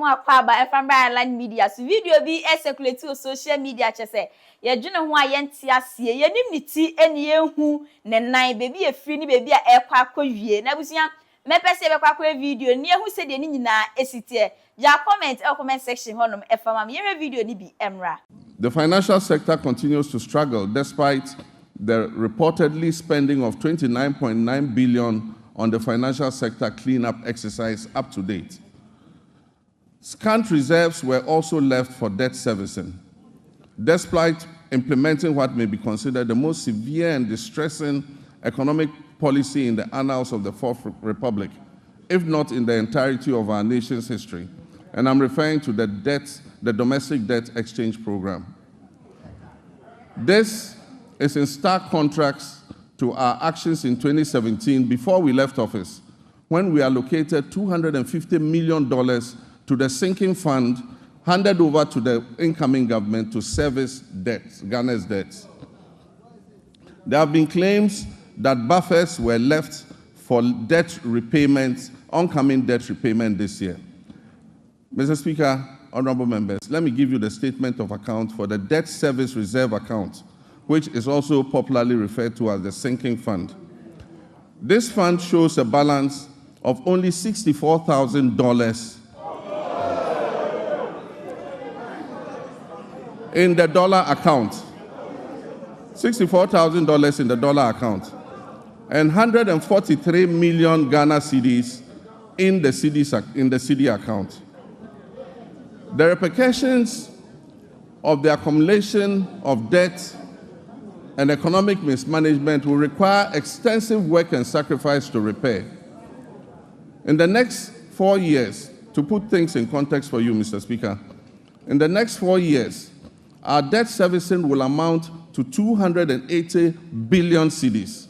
akwa ba efan island media so video bi circulate on social media chese ye dwene ho a ye nte ase ye nim ni ti eni ehu ne nan bebi efiri ni bebi a ekwa akwie na busia mepese be kwa video ni ehu se de ni nyina esite ja comment section honum efama ye video ni bi emra. The financial sector continues to struggle despite the reportedly spending of 29.9 billion on the financial sector cleanup exercise up to date. Scant reserves were also left for debt servicing, despite implementing what may be considered the most severe and distressing economic policy in the annals of the Fourth Republic, if not in the entirety of our nation's history. And I'm referring to the domestic debt exchange program. This is in stark contrast to our actions in 2017 before we left office, when we allocated $250 million to the sinking fund handed over to the incoming government to service debts, Ghana's debts. There have been claims that buffers were left for debt repayments, oncoming debt repayment this year. Mr. Speaker, honorable members, let me give you the statement of account for the debt service reserve account, which is also popularly referred to as the sinking fund. This fund shows a balance of only $64,000 in the dollar account, $64,000 in the dollar account, and 143 million Ghana cedis in the CD account. The repercussions of the accumulation of debt and economic mismanagement will require extensive work and sacrifice to repair. In the next 4 years, to put things in context for you, Mr. Speaker, in the next 4 years, our debt servicing will amount to 280 billion cedis.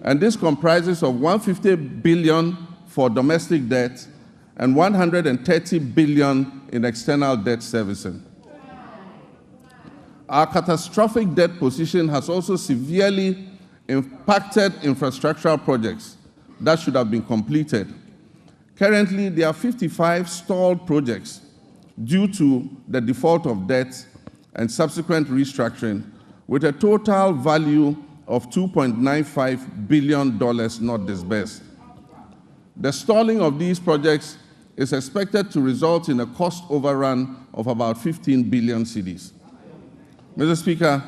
And this comprises of 150 billion for domestic debt and 130 billion in external debt servicing. Our catastrophic debt position has also severely impacted infrastructural projects that should have been completed. Currently, there are 55 stalled projects due to the default of debt and subsequent restructuring, with a total value of $2.95 billion not disbursed. The stalling of these projects is expected to result in a cost overrun of about 15 billion cedis. Mr. Speaker,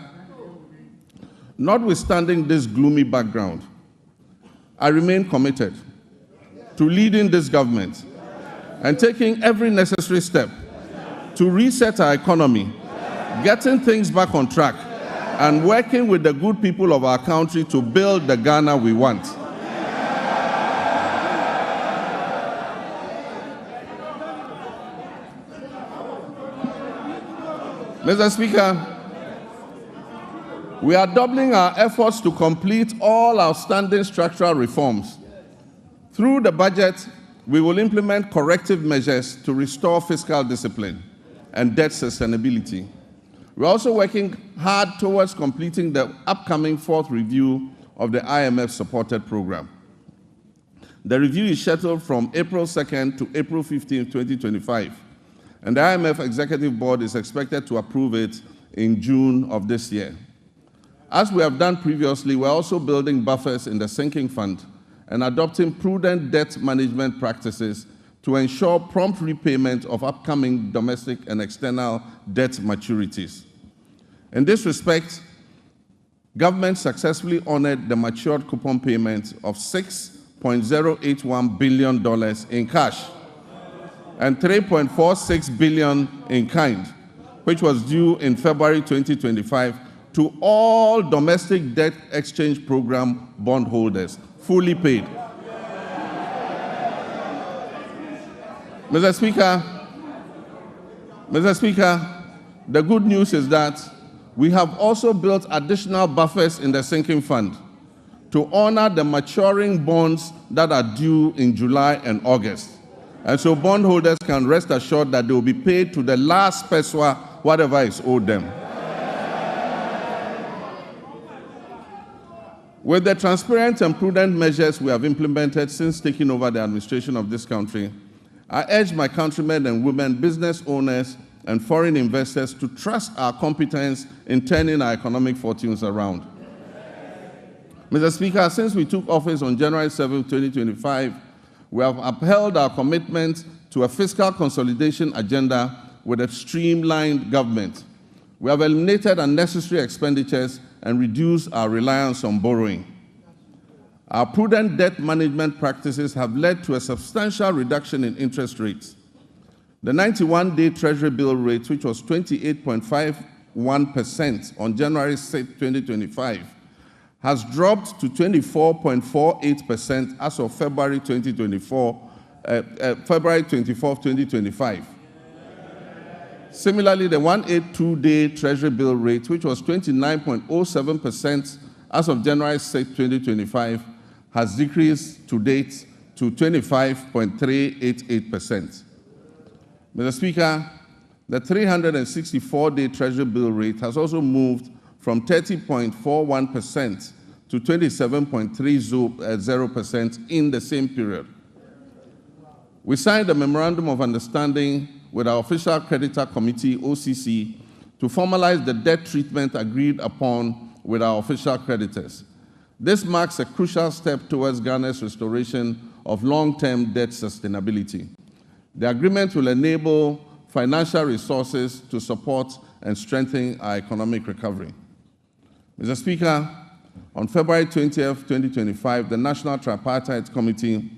notwithstanding this gloomy background, I remain committed to leading this government and taking every necessary step to reset our economy, getting things back on track, and working with the good people of our country to build the Ghana we want. Mr. Speaker, we are doubling our efforts to complete all outstanding structural reforms. Through the budget, we will implement corrective measures to restore fiscal discipline and debt sustainability. We're also working hard towards completing the upcoming fourth review of the IMF-supported program. The review is scheduled from April 2nd to April 15th, 2025, and the IMF Executive Board is expected to approve it in June of this year. As we have done previously, we're also building buffers in the sinking fund and adopting prudent debt management practices to ensure prompt repayment of upcoming domestic and external debt maturities. In this respect, government successfully honored the matured coupon payment of $6.081 billion in cash and $3.46 billion in kind, which was due in February 2025 to all domestic debt exchange program bondholders, fully paid. Mr. Speaker, the good news is that we have also built additional buffers in the sinking fund to honor the maturing bonds that are due in July and August. And so bondholders can rest assured that they will be paid to the last pesewa, whatever is owed them. With the transparent and prudent measures we have implemented since taking over the administration of this country, I urge my countrymen and women, business owners, and foreign investors to trust our competence in turning our economic fortunes around. Mr. Speaker, since we took office on January 7, 2025, we have upheld our commitment to a fiscal consolidation agenda with a streamlined government. We have eliminated unnecessary expenditures and reduced our reliance on borrowing. Our prudent debt management practices have led to a substantial reduction in interest rates. The 91-day Treasury bill rate, which was 28.51% on January 6, 2025, has dropped to 24.48% as of February 24, 2025. Similarly, the 182-day Treasury bill rate, which was 29.07% as of January 6, 2025, has decreased to date to 25.388%. Mr. Speaker, the 364-day Treasury bill rate has also moved from 30.41% to 27.30% in the same period. We signed a Memorandum of Understanding with our Official Creditor Committee, OCC, to formalize the debt treatment agreed upon with our official creditors. This marks a crucial step towards Ghana's restoration of long-term debt sustainability. The agreement will enable financial resources to support and strengthen our economic recovery. Mr. Speaker, on February 20th, 2025, the National Tripartite Committee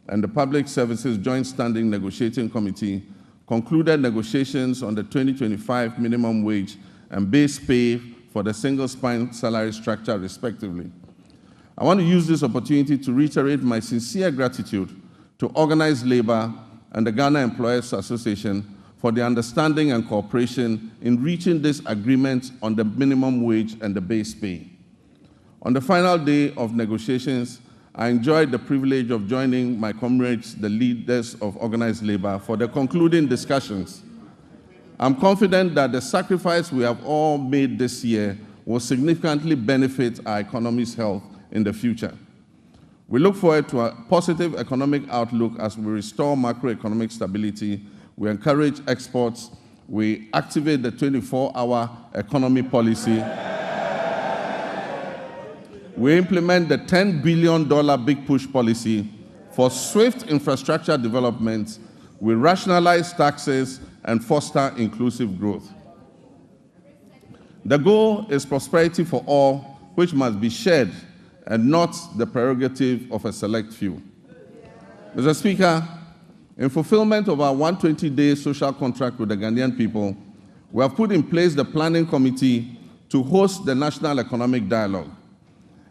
and the Public Services Joint Standing Negotiating Committee concluded negotiations on the 2025 minimum wage and base pay for the single-spine salary structure, respectively. I want to use this opportunity to reiterate my sincere gratitude to organized labor and the Ghana Employers Association for their understanding and cooperation in reaching this agreement on the minimum wage and the base pay. On the final day of negotiations, I enjoyed the privilege of joining my comrades, the leaders of organized labor, for the concluding discussions. I'm confident that the sacrifice we have all made this year will significantly benefit our economy's health in the future. We look forward to a positive economic outlook as we restore macroeconomic stability, we encourage exports, we activate the 24-hour economy policy, we implement the $10 billion Big Push policy for swift infrastructure development, we rationalize taxes and foster inclusive growth. The goal is prosperity for all, which must be shared and not the prerogative of a select few. Mr. Speaker, in fulfillment of our 120-day social contract with the Ghanaian people, we have put in place the Planning Committee to host the National Economic Dialogue.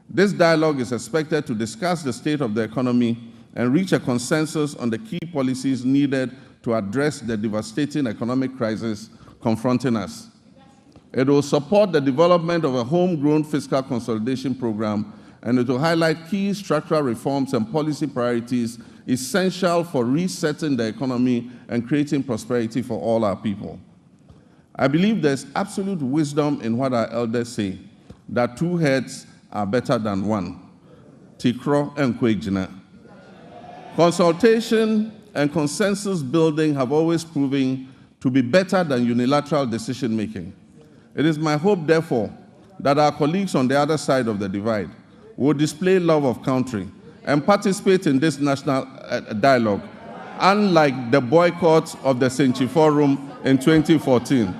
This dialogue is expected to discuss the state of the economy and reach a consensus on the key policies needed to address the devastating economic crisis confronting us. It will support the development of a homegrown fiscal consolidation program, and it will highlight key structural reforms and policy priorities essential for resetting the economy and creating prosperity for all our people. I believe there's absolute wisdom in what our elders say, that two heads are better than one. Tikro and Kwejina. Consultation and consensus building have always proven to be better than unilateral decision-making. It is my hope, therefore, that our colleagues on the other side of the divide will display love of country and participate in this national dialogue, unlike the boycott of the Century Forum in 2014.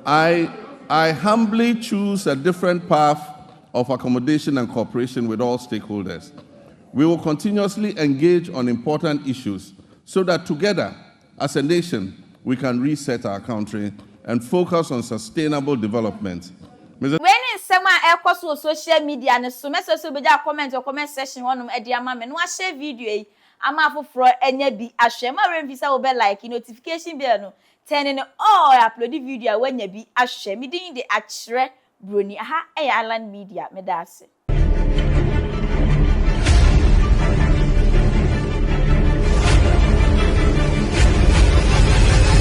I humbly choose a different path of accommodation and cooperation with all stakeholders. We will continuously engage on important issues so that together, as a nation, we can reset our country and focus on sustainable development. When someone else on social media and so message so be comment or comment section one ediama me no share video ama foforo enye bi ahwe ma remfisa wo be like notification bell no turning all upload video when you be ahwe me din de akire broni aha Island Media me da ase.